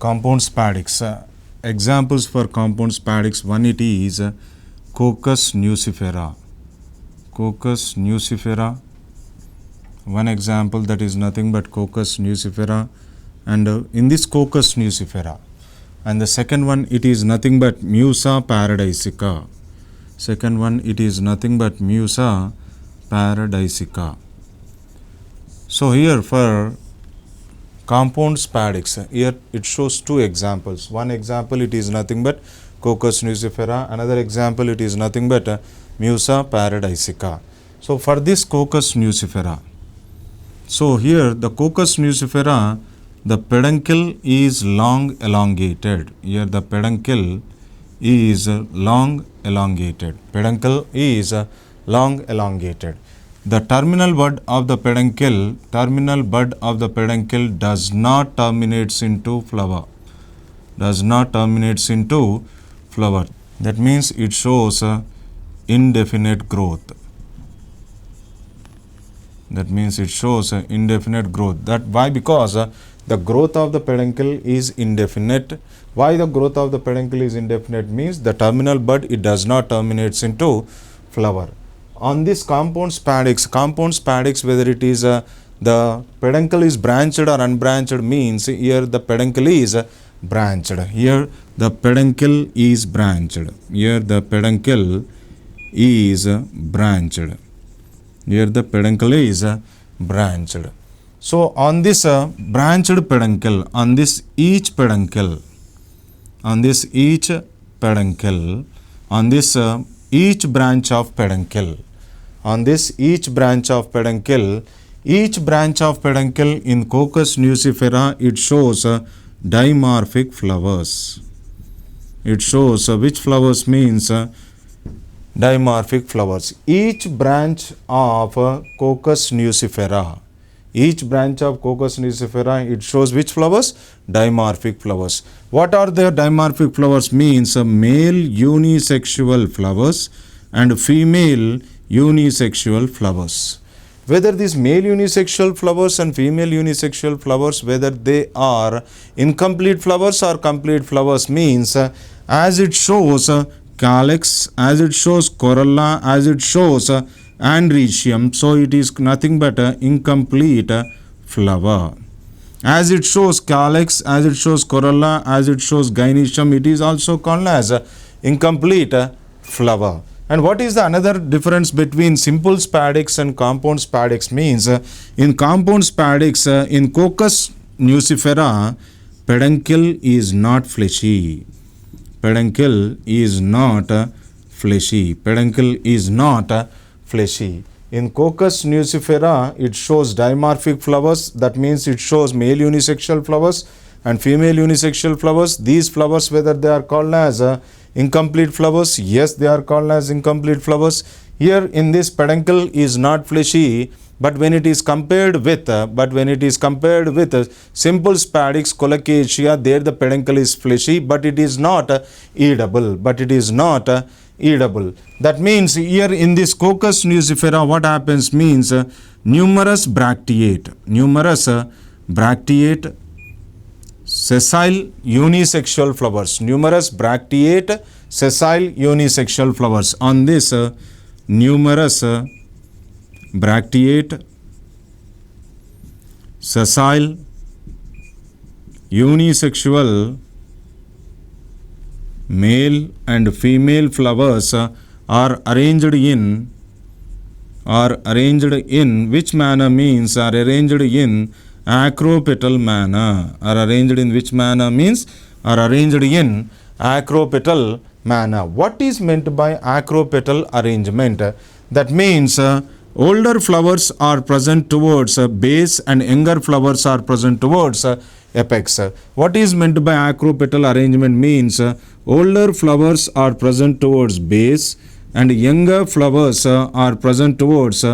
Compound Spadix. Examples for compound Spadix. One, it is Coccus nucifera. Coccus nucifera. One example, that is nothing but Coccus nucifera. And in this Coccus nucifera. And the second one, it is nothing but Musa paradisica. Second one, it is nothing but Musa paradisica. So here for compound Spadix, here it shows two examples. One example, it is nothing but Coccus nucifera. Another example, it is nothing but Musa paradisica. So for this Coccus nucifera, so here the Coccus nucifera, the peduncle is long elongated. Here the peduncle is long elongated. Peduncle is long elongated. The terminal bud of the peduncle, does not terminates into flower. Does not terminates into flower. That means it shows indefinite growth. That means it shows indefinite growth. That why? Because the growth of the peduncle is indefinite. Why the growth of the peduncle is indefinite means the terminal bud, it does not terminates into flower. On this compound Spadix, whether it is the peduncle is branched or unbranched means here the peduncle is branched. Here the peduncle is branched. Here the peduncle is branched. Here the peduncle is branched. So on this branched peduncle, on this each peduncle, on this each peduncle, on this each branch of peduncle, on this each branch of peduncle, each branch of peduncle in Coccus nucifera, it shows dimorphic flowers. It shows which flowers means dimorphic flowers. Each branch of Coccus nucifera, each branch of Coccus nucifera, it shows which flowers? Dimorphic flowers. What are the dimorphic flowers means? Male unisexual flowers and female unisexual flowers. Whether these male unisexual flowers and female unisexual flowers, whether they are incomplete flowers or complete flowers means as it shows calyx, as it shows corolla, as it shows androecium, so it is nothing but incomplete flower. As it shows calyx, as it shows corolla, as it shows gynoecium, it is also called as incomplete flower. And what is the another difference between simple Spadix and compound Spadix means in compound Spadix, in Coccus nucifera, peduncle is not fleshy. Peduncle is not fleshy. Peduncle is not fleshy. In Coccus nucifera, it shows dimorphic flowers. That means it shows male unisexual flowers and female unisexual flowers. These flowers, whether they are called as incomplete flowers, yes, they are called as incomplete flowers. Here in this peduncle is not fleshy, but when it is compared with simple Spadix colocasia, there the peduncle is fleshy, but it is not edible. That means here in this Coccus nucifera, what happens means numerous bracteate, sessile unisexual flowers, numerous bracteate sessile unisexual flowers. On this numerous bracteate sessile unisexual male and female flowers are arranged in which manner means are arranged in acropetal manner. Are arranged in which manner means are arranged in acropetal manner. What is meant by acropetal arrangement? That means older flowers are present towards base and younger flowers are present towards apex. What is meant by acropetal arrangement means older flowers are present towards base and younger flowers are present towards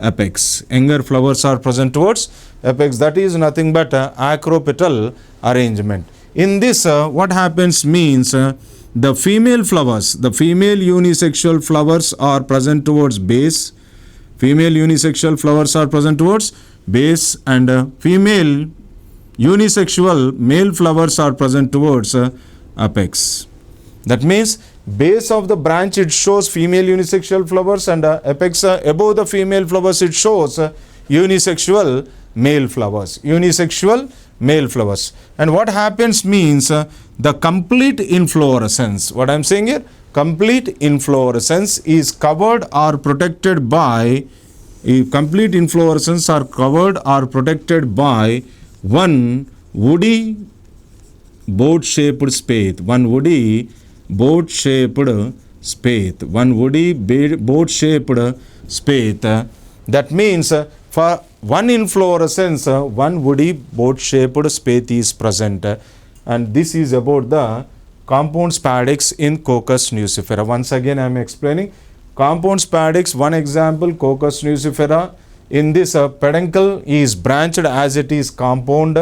apex. Younger flowers are present towards apex. That is nothing but acropetal arrangement. In this what happens means the female flowers, the female unisexual flowers are present towards base. Female unisexual flowers are present towards base and female unisexual male flowers are present towards apex. That means base of the branch it shows female unisexual flowers, and apex above the female flowers it shows unisexual male flowers. Unisexual male flowers. And what happens means the complete inflorescence. What I am saying here? Complete inflorescence is covered or protected by complete inflorescence are covered or protected by one woody boat-shaped spathe. One woody boat-shaped spathe. One woody boat-shaped spathe. That means for one inflorescence, one woody boat-shaped spathe is present. And this is about the compound spadix in Cocos nucifera. Once again I am explaining. Compound spadix, one example, Cocos nucifera. In this peduncle is branched as it is compound,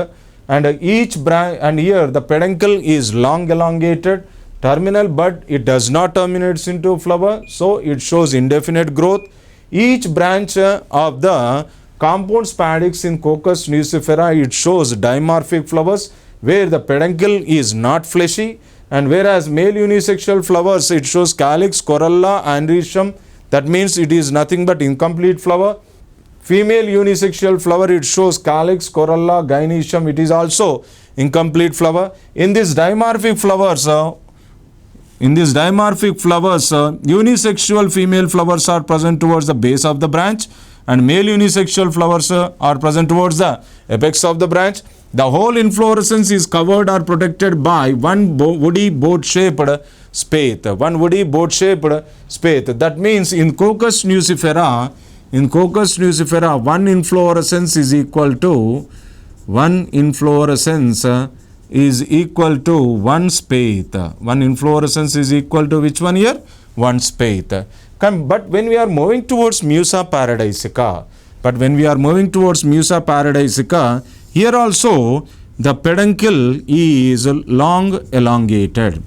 and each branch, and here the peduncle is long elongated, terminal bud, it does not terminate into flower, so it shows indefinite growth. Each branch of the compound spadix in Cocos nucifera, it shows dimorphic flowers where the peduncle is not fleshy, and whereas male unisexual flowers it shows calyx, corolla, androecium, that means it is nothing but incomplete flower. Female unisexual flower it shows calyx, corolla, gynoecium, it is also incomplete flower. In this dimorphic flowers, unisexual female flowers are present towards the base of the branch, and male unisexual flowers are present towards the apex of the branch. The whole inflorescence is covered or protected by one woody boat-shaped spathe. One woody boat-shaped spathe. That means in Cocos nucifera, one inflorescence is equal to one spathe. One inflorescence is equal to which one here? One spathe. But when we are moving towards Musa paradisiaca, here also the peduncle is long elongated.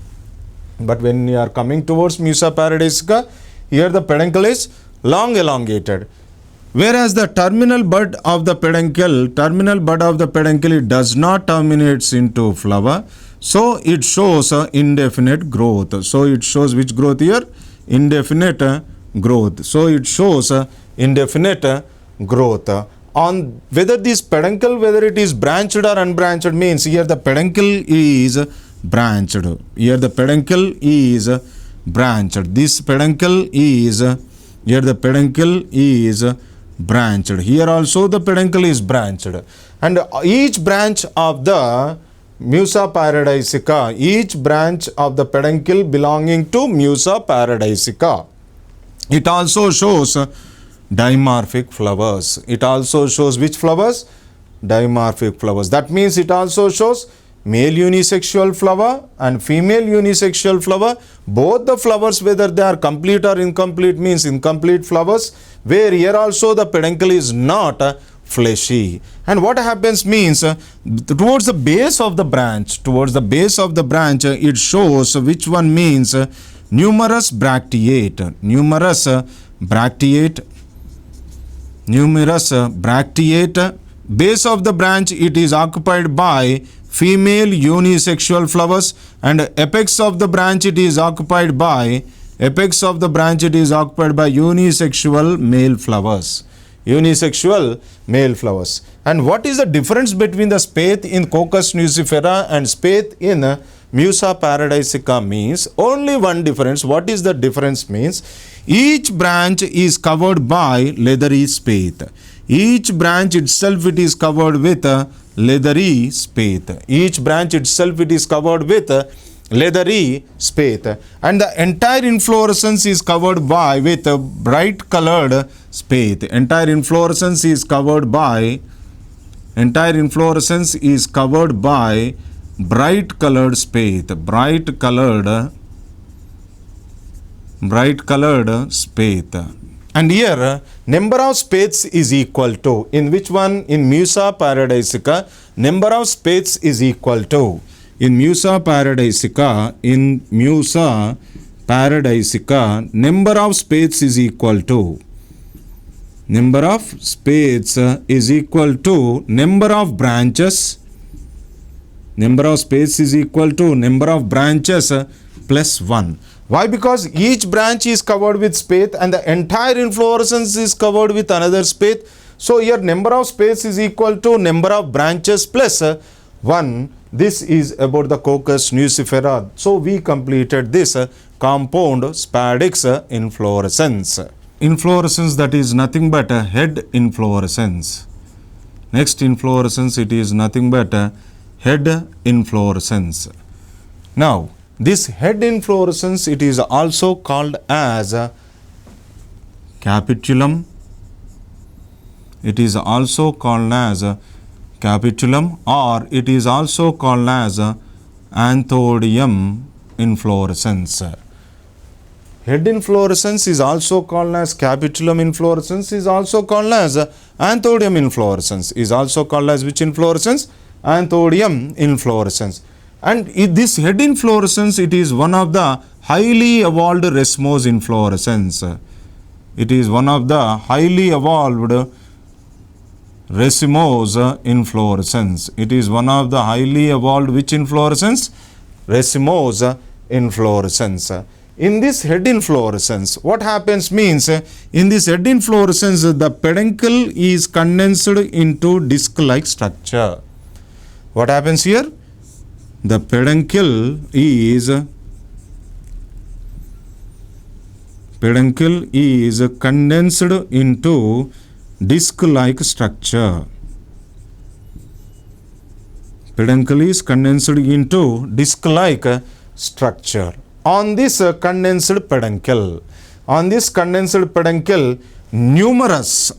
But when we are coming towards Musa paradisiaca, here the peduncle is long elongated. Whereas the terminal bud of the peduncle, it does not terminate into flower. So it shows indefinite growth. So it shows which growth here? Indefinite growth. So it shows indefinite growth. On whether this peduncle, whether it is branched or unbranched, means here the peduncle is branched. Here the peduncle is branched. This peduncle is, here the peduncle is branched. Here also the peduncle is branched. And each branch of the Musa paradisiaca, each branch of the peduncle belonging to Musa paradisiaca, it also shows dimorphic flowers. It also shows which flowers? Dimorphic flowers. That means it also shows male unisexual flower and female unisexual flower. Both the flowers, whether they are complete or incomplete, means incomplete flowers, where here also the peduncle is not fleshy. And what happens means towards the base of the branch, it shows which one means numerous bracteate. Base of the branch it is occupied by female unisexual flowers, and apex of the branch it is occupied by unisexual male flowers. And what is the difference between the spathe in Cocos nucifera and spathe in Musa paradisiaca? Means only one difference. What is the difference? Means each branch is covered by leathery spathe. Each branch itself it is covered with a leathery spathe. Each branch itself it is covered with a leathery spathe, and the entire inflorescence is covered by with a bright colored spathe. Entire inflorescence is covered by bright colored spathe. Bright colored spathe. And here number of spathes is equal to, in which one? In Musa paradisiaca, number of spathes is equal to, in Musa paradisiaca, number of spathes is equal to, number of branches Number of space is equal to number of branches plus 1. Why? Because each branch is covered with space and the entire inflorescence is covered with another space. So here number of space is equal to number of branches plus 1. This is about the Coccus nucifera. So we completed this compound spadix inflorescence. Inflorescence, that is nothing but a head inflorescence. Next inflorescence, it is nothing but a head inflorescence. Now this head inflorescence, it is also called as a capitulum. It is also called as a capitulum, or it is also called as a anthodium inflorescence. Head inflorescence is also called as capitulum inflorescence, is also called as anthodium inflorescence, is also called as which inflorescence? Anthodium inflorescence. And this head inflorescence, it is one of the highly evolved racemose inflorescence. It is one of the highly evolved racemose inflorescence. It is one of the highly evolved which inflorescence? Racemose inflorescence. In this head inflorescence, what happens means, in this head inflorescence, the peduncle is condensed into disc-like structure. What happens here? The peduncle is condensed into disc-like structure. Peduncle is condensed into disc-like structure. On this condensed peduncle, numerous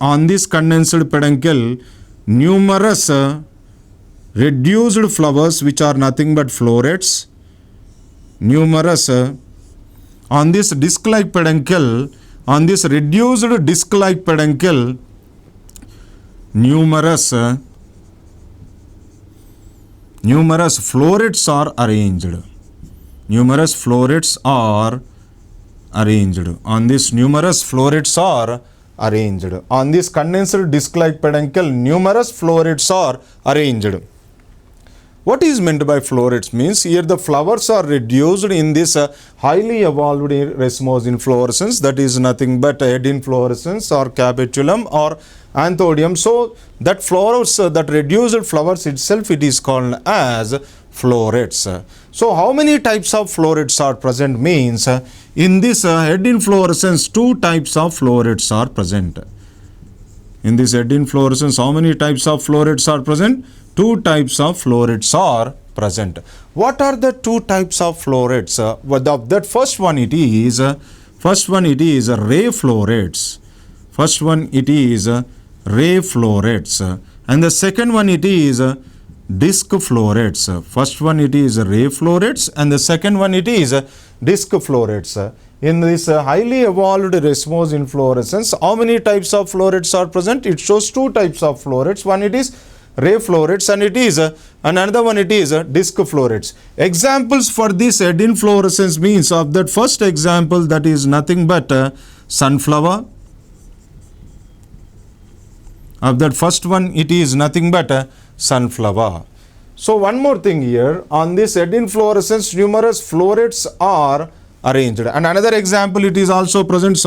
reduced flowers which are nothing but florets. On this disc-like peduncle, on this reduced disc-like peduncle, numerous florets are arranged. Numerous florets are arranged. On this numerous florets are arranged. On this condensed disc-like peduncle, numerous florets are arranged. What is meant by florets means, here the flowers are reduced in this highly evolved racemose inflorescence, that is nothing but head inflorescence or capitulum or anthodium. So that flowers, that reduced flowers itself, it is called as florets. So how many types of florets are present means, in this head inflorescence, 2 types of florets are present. In this head inflorescence, how many types of florets are present? 2 types of florets are present. What are the 2 types of florets? That first one it is ray florets. First one it is ray florets, and the second one it is disc florets. First one it is ray florets and the second one it is disc florets. In this highly evolved racemose inflorescence, how many types of florets are present? It shows 2 types of florets. One it is ray florets and it is another one it is disc florets. Examples for this head inflorescence means, of that first example, that is nothing but sunflower. Of that first one, it is nothing but sunflower. So one more thing here, on this head inflorescence, numerous florets are arranged. And another example, it is also present,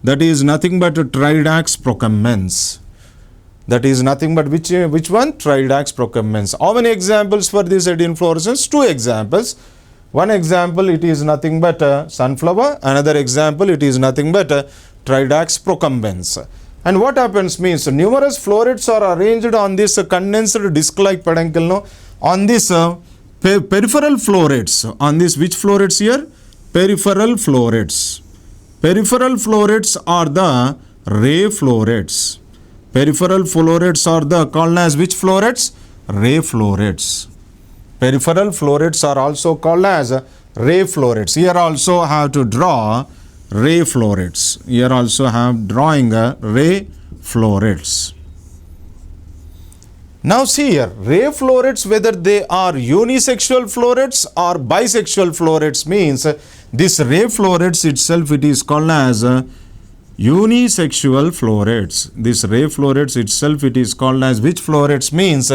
that is nothing but Tridax procumbens. That is nothing but which one? Tridax procumbens. How many examples for this head inflorescence? 2 examples. One example, it is nothing but sunflower. Another example, it is nothing but Tridax procumbens. And what happens means, numerous florets are arranged on this condensed disc-like peduncle. No? On this peripheral florets, on this which florets here? Peripheral florets. Peripheral florets are the ray florets. Peripheral florets are the called as which florets? Ray florets. Peripheral florets are also called as ray florets. Here also have to draw ray florets. Here also have drawing ray florets. Now see here, ray florets, whether they are unisexual florets or bisexual florets, means this ray florets itself, it is called as unisexual florets. This ray florets itself, it is called as which florets means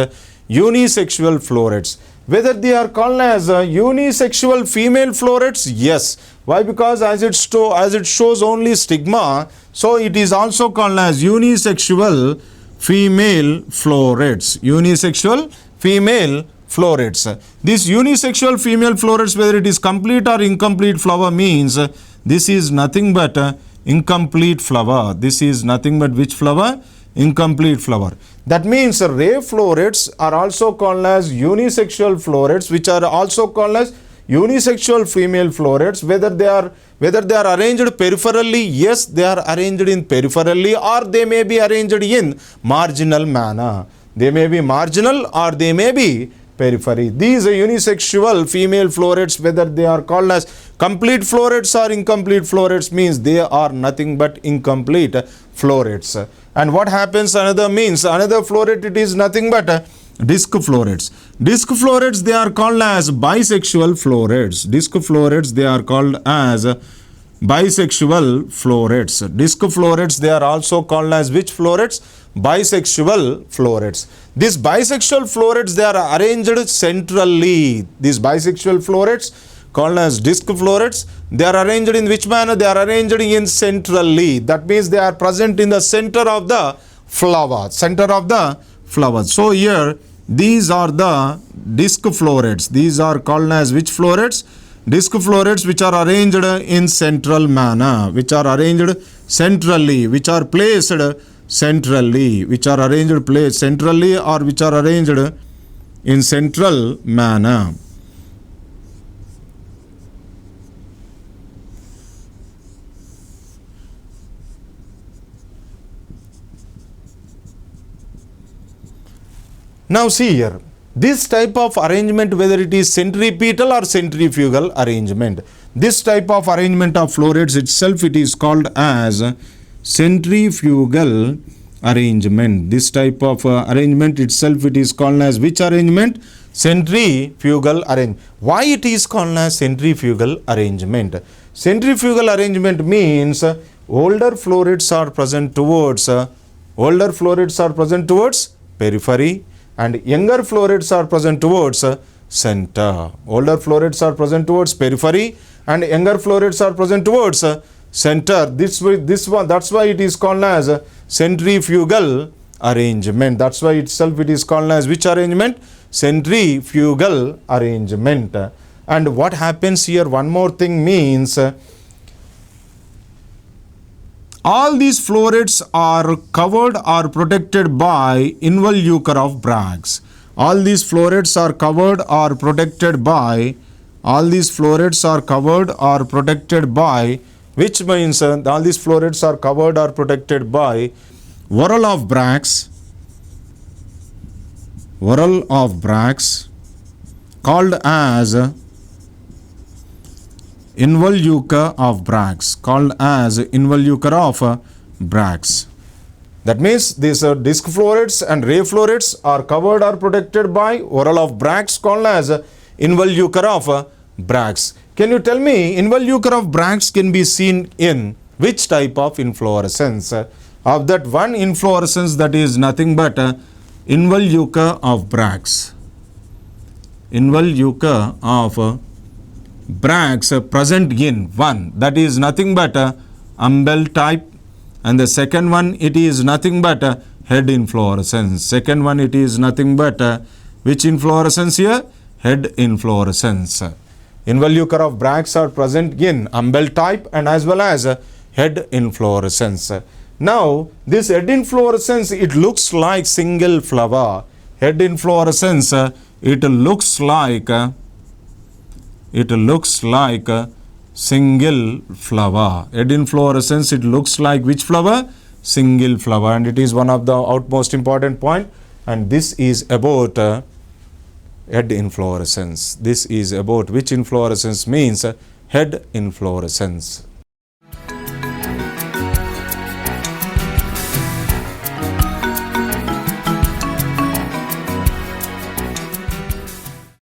unisexual florets. Whether they are called as unisexual female florets? Yes. Why? Because as it shows only stigma, so it is also called as unisexual female florets. Unisexual female florets. This unisexual female florets, whether it is complete or incomplete flower, means this is nothing but incomplete flower. This is nothing but which flower? Incomplete flower. That means ray florets are also called as unisexual florets, which are also called as unisexual female florets. Whether they are arranged peripherally? Yes, they are arranged in peripherally, or they may be arranged in marginal manner. They may be marginal or they may be periphery. These are unisexual female florets, whether they are called as complete florets or incomplete florets, means they are nothing but incomplete florets. And what happens another means, another floret, it is nothing but disc florets. Disc florets, they are called as bisexual florets. Disc florets, they are called as bisexual florets. Disc florets, they are also called as which florets? Bisexual florets. These bisexual florets, they are arranged centrally. These bisexual florets called as disc florets, they are arranged in which manner? They are arranged in centrally. That means they are present in the center of the flower. Center of the flower. So here these are the disc florets. These are called as which florets? Disc florets, which are arranged in central manner, which are arranged centrally, which are placed centrally, which are arranged placed centrally, or which are arranged in central manner. Now see here, this type of arrangement, whether it is centripetal or centrifugal arrangement, this type of arrangement of florets itself, it is called as centrifugal arrangement. This type of arrangement itself, it is called as which arrangement? Centrifugal arrangement. Why it is called as centrifugal arrangement? Centrifugal arrangement means older florets are present towards periphery, and younger florets are present towards center. Older florets are present towards periphery and younger florets are present towards center. That's why it is called as centrifugal arrangement. That's why itself it is called as which arrangement? Centrifugal arrangement. And what happens here, one more thing means, all these florets are covered or protected by involucre of bracts. All these florets are covered or protected by, which means all these florets are covered or protected by whorl of bracts, called as involucre of bracts, That means these disc florets and ray florets are covered or protected by whorl of bracts called as involucre of bracts. Can you tell me, involucre of bracts can be seen in which type of inflorescence? Of that one inflorescence, that is nothing but involucre of bracts. Involucre of bracts present in one, that is nothing but umbel type, and the second one, it is nothing but head inflorescence. Second one, it is nothing but which inflorescence here? Head inflorescence. Involucre of bracts are present in umbel type and as well as head inflorescence. Now this head inflorescence, it looks like single flower. Head inflorescence, it looks like single flower. Head inflorescence, it looks like which flower? Single flower. And it is one of the outmost important point. And this is about head inflorescence. This is about which inflorescence? Means head inflorescence.